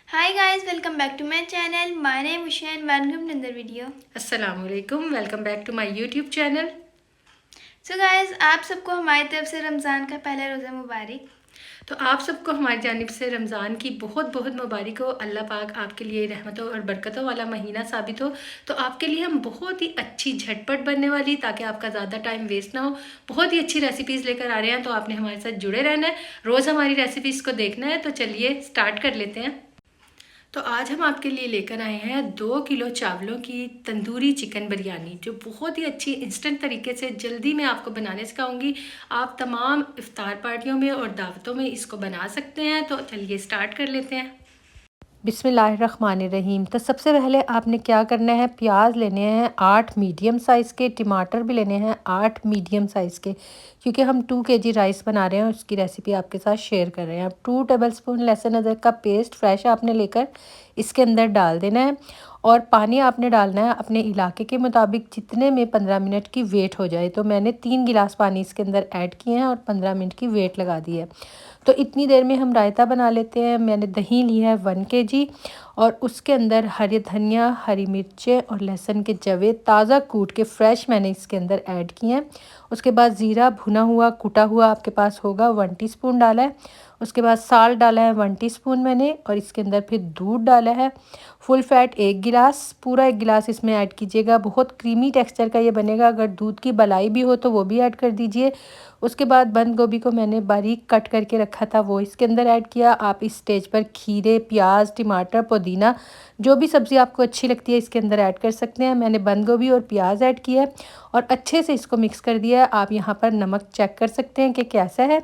Hi guys, welcome back to my channel. My name is Usha and welcome to another video. अस्सलामुअलैकुम, welcome back to my YouTube channel. So guys, आप सबको हमारी तरफ से रमज़ान का पहला रोज़ा मुबारक। तो आप सबको हमारी जानिब से रमज़ान की बहुत बहुत मुबारक हो। अल्लाह पाक आपके लिए रहमतों और बरकतों वाला महीना साबित हो। तो आपके लिए हम बहुत ही अच्छी झटपट बनने वाली, ताकि आपका ज़्यादा टाइम वेस्ट ना हो, बहुत ही अच्छी रेसिपीज़ लेकर आ रहे हैं। तो आपने हमारे साथ जुड़े रहना है, रोज़ हमारी रेसिपीज़ को देखना है। तो चलिए स्टार्ट कर लेते हैं। तो आज हम आपके लिए लेकर आए हैं 2 किलो चावलों की तंदूरी चिकन बिरयानी, जो बहुत ही अच्छी इंस्टेंट तरीके से जल्दी मैं आपको बनाने सिखाऊंगी। आप तमाम इफ्तार पार्टियों में और दावतों में इसको बना सकते हैं। तो चलिए स्टार्ट कर लेते हैं। बिस्मिल्लाहिर्रहमानिर्रहीम। तो सबसे पहले आपने क्या करना है, प्याज लेने हैं 8 मीडियम साइज़ के, टमाटर भी लेने हैं 8 मीडियम साइज़ के, क्योंकि हम 2 केजी राइस बना रहे हैं, उसकी रेसिपी आपके साथ शेयर कर रहे हैं। 2 टेबलस्पून लहसुन अदरक का पेस्ट फ्रेश आपने लेकर इसके अंदर डाल देना है, और पानी आपने डालना है अपने इलाके के मुताबिक, जितने में 15 मिनट की वेट हो जाए। तो मैंने 3 गिलास पानी इसके अंदर ऐड किए हैं और 15 मिनट की वेट लगा दी है। तो इतनी देर में हम रायता बना लेते हैं। मैंने दही ली है 1 केजी, और उसके अंदर हरी धनिया, हरी मिर्चें और लहसुन के जवे ताज़ा कूट के फ्रेश मैंने इसके अंदर ऐड किए हैं। उसके बाद ज़ीरा भुना हुआ कुटा हुआ आपके पास होगा 1 टीस्पून डाला है। उसके बाद साल्ट डाला है 1 टीस्पून मैंने, और इसके अंदर फिर दूध डाला है फुल फैट 1 गिलास, पूरा 1 गिलास इसमें ऐड कीजिएगा। बहुत क्रीमी टेक्सचर का ये बनेगा। अगर दूध की मलाई भी हो तो वो भी ऐड कर दीजिए। उसके बाद बंद गोभी को मैंने बारीक कट करके रखा था, वो इसके अंदर ऐड किया। आप इस स्टेज पर खीरे, प्याज, टमाटर, पुदीना, जो भी सब्ज़ी आपको अच्छी लगती है इसके अंदर ऐड कर सकते हैं। मैंने बंद गोभी और प्याज ऐड किया है और अच्छे से इसको मिक्स कर दिया है। आप यहाँ पर नमक चेक कर सकते हैं कि कैसा है।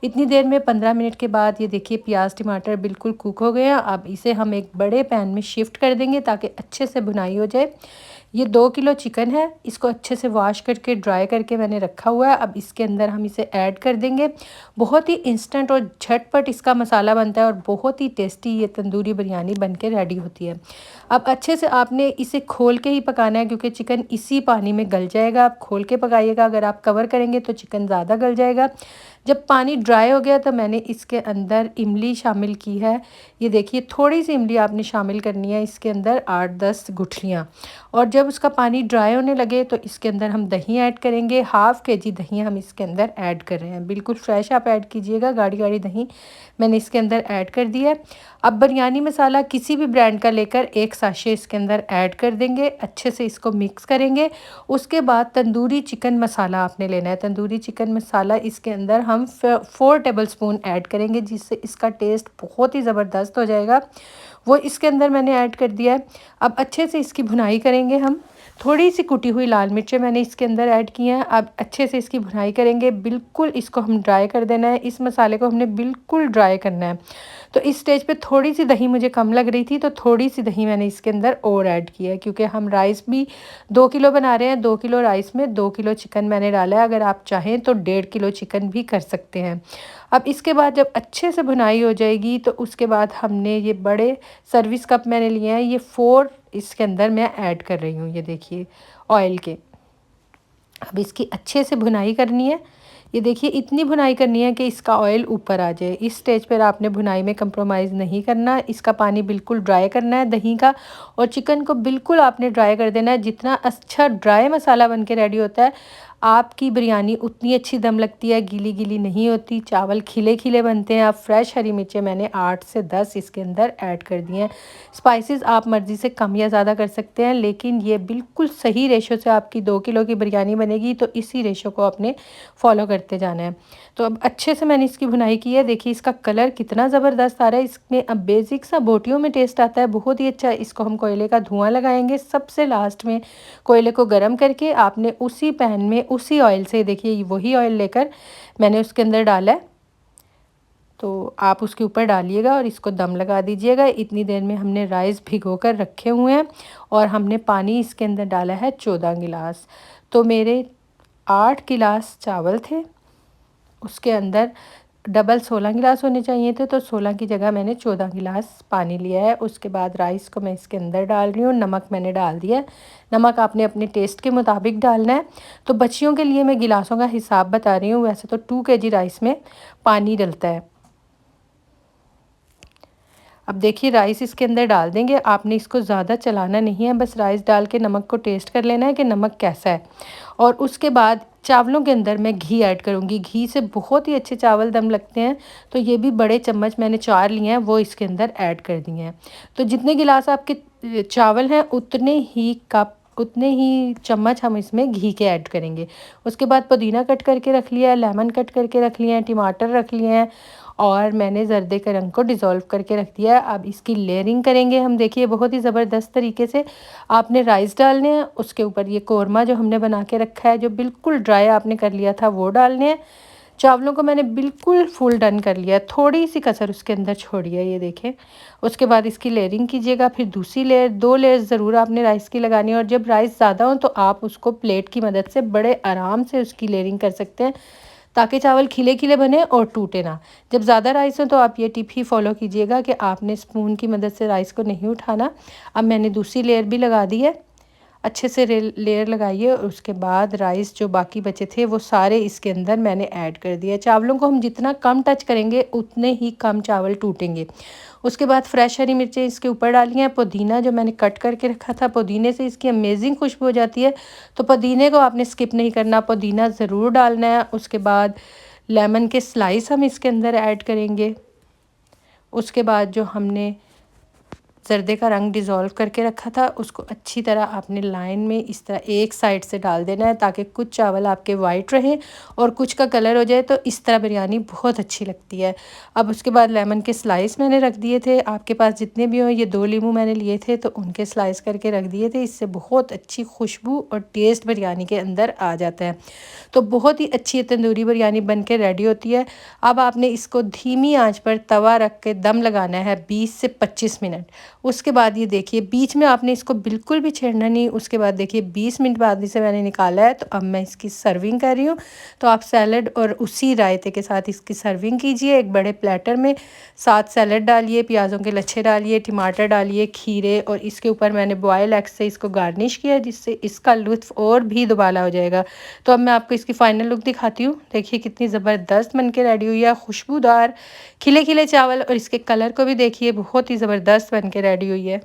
इतनी देर में 15 मिनट के बाद ये देखिए प्याज टमाटर बिल्कुल कुक हो गए हैं। अब इसे हम एक बड़े पैन में शिफ्ट कर देंगे ताकि अच्छे से भुनाई हो जाए। ये 2 किलो चिकन है, इसको अच्छे से वॉश करके ड्राई करके मैंने रखा हुआ है। अब इसके अंदर हम इसे ऐड कर देंगे। बहुत ही इंस्टेंट और झटपट इसका मसाला बनता है और बहुत ही टेस्टी ये तंदूरी बिरयानी बन के रेडी होती है। अब अच्छे से आपने इसे खोल के ही पकाना है, क्योंकि चिकन इसी पानी में गल जाएगा। आप खोल के पकाइएगा, अगर आप कवर करेंगे तो चिकन ज़्यादा गल जाएगा। जब पानी ड्राई हो गया तो मैंने इसके अंदर इमली शामिल की है। ये देखिए थोड़ी सी इमली आपने शामिल करनी है इसके अंदर, 8-10 गुठलियाँ। और जब उसका पानी ड्राई होने लगे तो इसके अंदर हम दही ऐड करेंगे। 1/2 केजी दही हम इसके अंदर ऐड कर रहे हैं, बिल्कुल फ्रेश आप ऐड कीजिएगा। गाढ़ी गाढ़ी दही मैंने इसके अंदर ऐड कर दिया है। अब बिरयानी मसाला किसी भी ब्रांड का लेकर 1 साशे इसके अंदर ऐड कर देंगे। अच्छे से इसको मिक्स करेंगे। उसके बाद तंदूरी चिकन मसाला आपने लेना है। तंदूरी चिकन मसाला इसके अंदर हम 4 टेबलस्पून ऐड करेंगे, जिससे इसका टेस्ट बहुत ही ज़बरदस्त हो जाएगा। वो इसके अंदर मैंने ऐड कर दिया है। अब अच्छे से इसकी भुनाई करेंगे हम। थोड़ी सी कुटी हुई लाल मिर्चें मैंने इसके अंदर ऐड की हैं। अब अच्छे से इसकी भुनाई करेंगे। बिल्कुल इसको हम ड्राई कर देना है। इस मसाले को हमने बिल्कुल ड्राई करना है। तो इस स्टेज पे थोड़ी सी दही मुझे कम लग रही थी, तो थोड़ी सी दही मैंने इसके अंदर और ऐड की है, क्योंकि हम राइस भी 2 किलो बना रहे हैं। 2 किलो राइस में 2 किलो चिकन मैंने डाला है। अगर आप चाहें तो 1.5 किलो चिकन भी कर सकते हैं। अब इसके बाद जब अच्छे से भुनाई हो जाएगी तो उसके बाद हमने ये बड़े सर्विस कप मैंने लिए हैं, ये 4 इसके अंदर मैं ऐड कर रही हूँ। ये देखिए ऑयल के। अब इसकी अच्छे से भुनाई करनी है। ये देखिए इतनी भुनाई करनी है कि इसका ऑयल ऊपर आ जाए। इस स्टेज पर आपने भुनाई में कंप्रोमाइज़ नहीं करना। इसका पानी बिल्कुल ड्राई करना है दही का, और चिकन को बिल्कुल आपने ड्राई कर देना है। जितना अच्छा ड्राई मसाला बन के रेडी होता है, आपकी बिरयानी उतनी अच्छी दम लगती है, गीली गीली नहीं होती। चावल खिले खिले बनते हैं। आप फ्रेश हरी मिर्चें मैंने 8 से 10 इसके अंदर ऐड कर दिए हैं। स्पाइसेस आप मर्ज़ी से कम या ज़्यादा कर सकते हैं, लेकिन ये बिल्कुल सही रेशो से आपकी 2 किलो की बिरयानी बनेगी। तो इसी रेशो को आपने फॉलो करते जाना है। तो अब अच्छे से मैंने इसकी भुनाई की है। देखिए इसका कलर कितना ज़बरदस्त आ रहा है। इसमें अब बेसिक सा बोटियों में टेस्ट आता है, बहुत ही अच्छा। इसको हम कोयले का धुआं लगाएंगे सबसे लास्ट में। कोयले को गर्म करके आपने उसी पैन में उसी ऑयल से, देखिए वही ऑयल लेकर मैंने उसके अंदर डाला है, तो आप उसके ऊपर डालिएगा और इसको दम लगा दीजिएगा। इतनी देर में हमने राइस भिगो कर रखे हुए हैं, और हमने पानी इसके अंदर डाला है 14 गिलास। तो मेरे 8 गिलास चावल थे, उसके अंदर डबल 16 गिलास होने चाहिए थे, तो 16 की जगह मैंने 14 गिलास पानी लिया है। उसके बाद राइस को मैं इसके अंदर डाल रही हूँ। नमक मैंने डाल दिया है। नमक आपने अपने टेस्ट के मुताबिक डालना है। तो बच्चियों के लिए मैं गिलासों का हिसाब बता रही हूँ। वैसे तो 2 केजी राइस में पानी डलता है। अब देखिए राइस इसके अंदर डाल देंगे। आपने इसको ज़्यादा चलाना नहीं है, बस राइस डाल के नमक को टेस्ट कर लेना है कि नमक कैसा है। और उसके बाद चावलों के अंदर मैं घी ऐड करूँगी। घी से बहुत ही अच्छे चावल दम लगते हैं। तो ये भी बड़े चम्मच मैंने 4 लिए हैं, वो इसके अंदर ऐड कर दिए हैं। तो जितने गिलास आपके चावल हैं उतने ही कप, उतने ही चम्मच हम इसमें घी के ऐड करेंगे। उसके बाद पुदीना कट करके रख लिया है, लेमन कट करके रख लिए हैं, टमाटर रख लिए हैं और मैंने ज़र्दे के रंग को डिज़ोल्व करके रख दिया है। अब इसकी लेयरिंग करेंगे हम। देखिए बहुत ही ज़बरदस्त तरीके से आपने राइस डालने हैं, उसके ऊपर ये कोरमा जो हमने बना के रखा है, जो बिल्कुल ड्राई आपने कर लिया था, वो डालने हैं। चावलों को मैंने बिल्कुल फुल डन कर लिया, थोड़ी सी कसर उसके अंदर छोड़ी है, ये देखें। उसके बाद इसकी लेयरिंग कीजिएगा, फिर दूसरी लेयर, 2 लेयर ज़रूर आपने राइस की लगानी है। और जब राइस ज़्यादा हो तो आप उसको प्लेट की मदद से बड़े आराम से उसकी लेयरिंग कर सकते हैं, ताकि चावल खिले खिले बने और टूटे ना। जब ज़्यादा राइस हो तो आप ये टिप ही फॉलो कीजिएगा कि आपने स्पून की मदद से राइस को नहीं उठाना। अब मैंने दूसरी लेयर भी लगा दी है, अच्छे से लेयर लगाइए। और उसके बाद राइस जो बाकी बचे थे वो सारे इसके अंदर मैंने ऐड कर दिया। चावलों को हम जितना कम टच करेंगे उतने ही कम चावल टूटेंगे। उसके बाद फ्रेश हरी मिर्चें इसके ऊपर डाली हैं। पुदीना जो मैंने कट करके रखा था, पुदीने से इसकी अमेजिंग खुशबू हो जाती है, तो पुदीने को आपने स्किप नहीं करना, पुदीना ज़रूर डालना है। उसके बाद लेमन के स्लाइस हम इसके अंदर ऐड करेंगे। उसके बाद जो हमने ज़र्दे का रंग डिज़ोल्व करके रखा था उसको अच्छी तरह आपने लाइन में इस तरह एक साइड से डाल देना है, ताकि कुछ चावल आपके वाइट रहे और कुछ का कलर हो जाए। तो इस तरह बिरयानी बहुत अच्छी लगती है। अब उसके बाद लेमन के स्लाइस मैंने रख दिए थे, आपके पास जितने भी हों, ये 2 नींबू मैंने लिए थे तो उनके स्लाइस करके रख दिए थे। इससे बहुत अच्छी खुशबू और टेस्ट बिरयानी के अंदर आ जाता है। तो बहुत ही अच्छी तंदूरी बिरयानी बन के रेडी होती है। अब आपने इसको धीमी आंच पर तवा रख के दम लगाना है 20 से 25 मिनट। उसके बाद ये देखिए बीच में आपने इसको बिल्कुल भी छेड़ना नहीं। उसके बाद देखिए 20 मिनट बाद इसे मैंने निकाला है। तो अब मैं इसकी सर्विंग कर रही हूँ। तो आप सैलड और उसी रायते के साथ इसकी सर्विंग कीजिए एक बड़े प्लेटर में। 7 सैलड डालिए, प्याज़ों के लच्छे डालिए, टमाटर डालिए, खीरे, और इसके ऊपर मैंने बॉयल एग से इसको गार्निश किया, जिससे इसका लुत्फ़ और भी दुबाला हो जाएगा। तो अब मैं आपको इसकी फ़ाइनल लुक दिखाती हूँ। देखिए कितनी ज़बरदस्त बन के रेडी हुई है, खुशबूदार खिले खिले चावल, और इसके कलर को भी देखिए बहुत ही ज़बरदस्त बन के रेडी हुई है।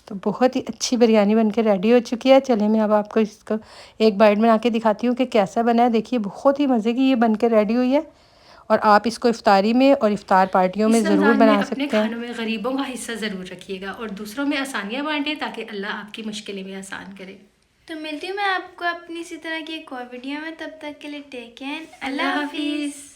तो बहुत ही अच्छी बिरयानी बनके रेडी हो चुकी है। चलिए मैं अब आपको इसको एक बाइट बना के दिखाती हूँ कि कैसा बना है। देखिए बहुत ही मज़े की ये बनके रेडी हुई है, और आप इसको इफ्तारी में और इफ्तार पार्टियों में ज़रूर बना सकते हैं। अपने खानों में गरीबों का हिस्सा ज़रूर रखिएगा और दूसरों में आसानियाँ बांटें, ताकि अल्लाह आपकी मुश्किलें भी आसान करे। तो मिलती हूँ मैं आपको अपनी इसी तरह की एक और वीडियो में, तब तक के लिए टेक केयर, अल्लाह हाफिज़।